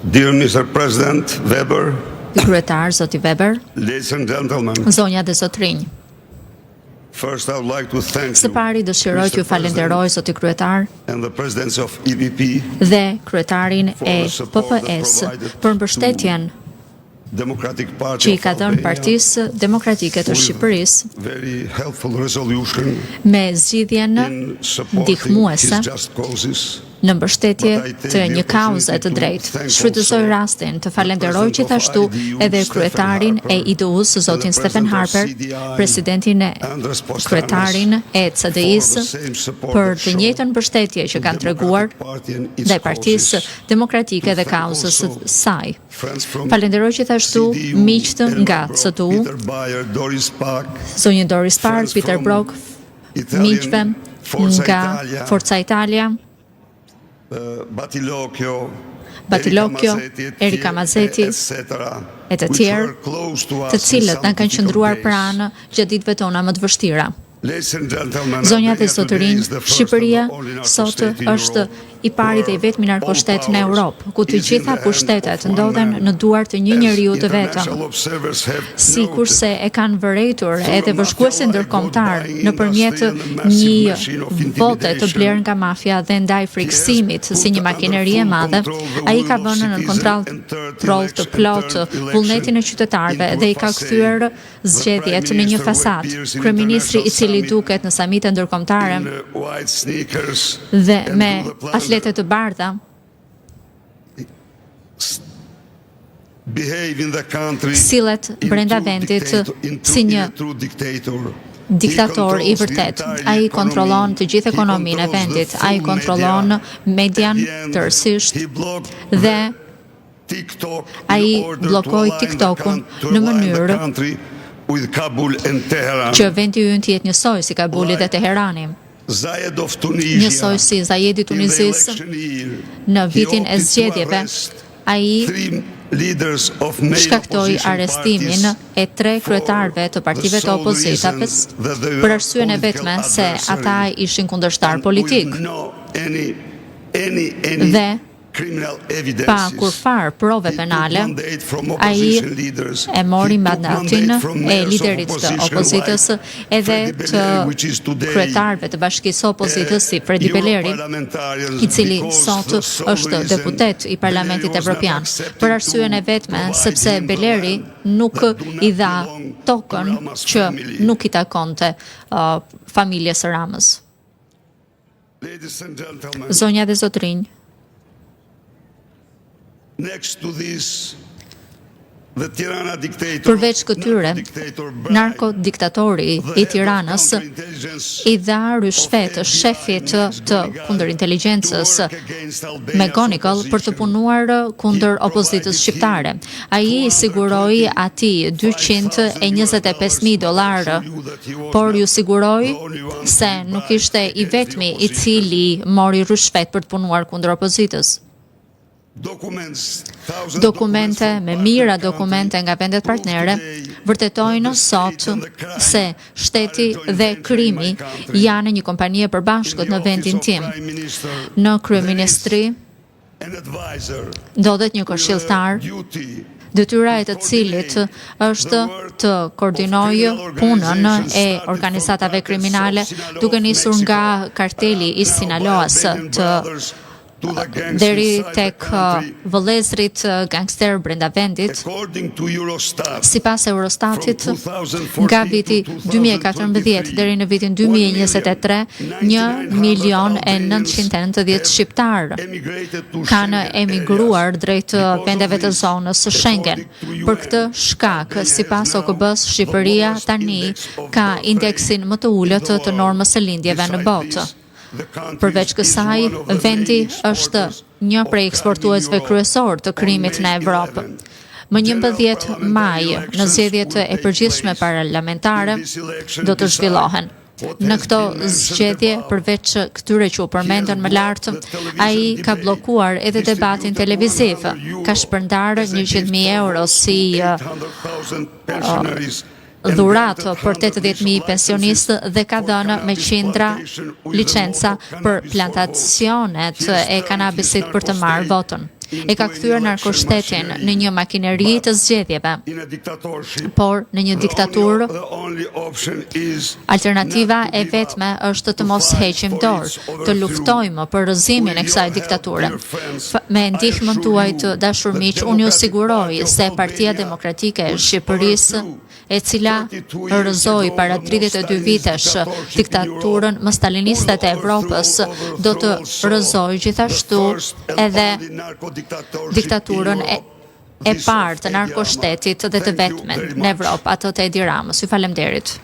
Dear Mr. President Weber, Kryetar Zoti Weber, ladies and gentlemen, zonja dhe zotrinj. first I would like to thank Së you pari dëshiroj t'ju falenderoj Zoti Kryetar and the presidency of EPP dhe kryetarin e PPS për mbështetjen Democratic që Party i ka dhënë Partisë Demokratike të Shqipërisë very helpful resolution me zgjidhjen in supporting ndihmuese his just causes. në mbështetje të një kauze të drejtë. Shfrytëzoj rastin të falenderoj gjithashtu edhe kryetarin e IDU-s, zotin Stephen Harper, presidentin e kryetarin e CDI-s për të njëjtën mbështetje që kanë treguar dhe Partisë Demokratike dhe kauzës së saj. Falenderoj gjithashtu miqtë nga CDU, zonjën Doris Pack, Peter Brock, miqve nga Forza Italia, Batilokio, Erika Mazeti e të tjerë, të cilët na kanë qëndruar pranë gjatë ditëve tona më të vështira. Zonja dhe zotërinj, Shqipëria sot është i pari dhe i vetmi narkoshtet në Europë, ku të gjitha pushtetet ndodhen në duar të një njeriu të vetëm. Sikurse e kanë vërejtur edhe vëzhguesin ndërkombëtar nëpërmjet një vote të blerë nga mafia dhe ndaj frikësimit si një makineri e madhe, ai ka vënë në kontroll të plotë vullnetin e qytetarëve dhe i ka kthyer zgjedhjet në një fasadë. Kryeministri i cili duket në samite ndërkombëtare dhe me atlete të bardha sillet brenda vendit si një diktator i vërtet. Ai kontrollon të gjithë ekonominë e vendit, ai kontrollon median tërësisht dhe ai bllokoi TikTokun në mënyrë që vendi ynë të jetë njësoj si Kabuli dhe Teherani. Njësoj si Zajedi Tunizis në vitin e zgjedhjeve, ai shkaktoi arrestimin e 3 kryetarëve të partive të opozitës për arsyeën e vetme se ata ishin kundërshtar politik. Dhe pa kurfar prove penale, ai e mori mandatin e liderit të opozitës edhe të kryetarëve të bashkisë opozitës si Fredi Peleri, i cili sot është deputet i Parlamentit Evropian, për arsyeën e vetme sepse Beleri nuk i dha tokën që nuk i takonte familjes së Ramës. Zonja dhe zotrinj, përveç këtyre, narkodiktatori i Tiranës i dha rishfet shefit të kundër inteligjencës McGonigal për të punuar kundër opozitës shqiptare. Ai i siguroi atij $225,000, por ju siguroi se nuk ishte i vetmi i cili mori rishfet për të punuar kundër opozitës. Dokumente me mira dokumente nga vendet partnere vërtetojnë sot se shteti dhe krimi janë një kompani e përbashkët në vendin tim. Në kryeministri ndodhet një këshilltar, detyra e të cilit është të koordinojë punën e organizatave kriminale, duke nisur nga karteli i Sinaloas deri tek vëllezrit gangster brenda vendit. Sipas Eurostatit, nga viti 2014 deri në vitin 2023, 1.990.000 shqiptar kanë emigruar drejt vendeve të zonës së Schengen. Për këtë shkak, sipas OKB-s, Shqipëria tani ka indeksin më të ulët të normës së lindjeve në botë. Përveç kësaj, vendi është një prej eksportuesve kryesor të krimit në Evropë. Më 11 maj, në zgjedhjet e përgjithshme parlamentare do të zhvillohen. Në këto zgjedhje, përveç këtyre që u përmendën më lart, ai ka bllokuar edhe debatin televiziv, ka shpërndarë 100.000 euro si dhuratë për 80.000 pensionistë dhe ka dhënë me qindra licenca për plantacionet e kanabisit për të marrë votën. e ka kthyer narkoshtetin në një makineri të zgjedhjeve, por në një diktaturë alternativa e vetme është të mos heqim dorë, të luftojmë për rrëzimin e kësaj diktature. Me ndihmën tuaj të dashur miq, unë ju siguroj se Partia Demokratike e Shqipërisë, e cila rrëzoi para 32 vitesh diktaturën më staliniste të Evropës, do të rrëzojë gjithashtu edhe diktaturën e parë të narkoshtetit dhe të vetmen në Evropë, atë të Edi Ramës. Ju falemnderit.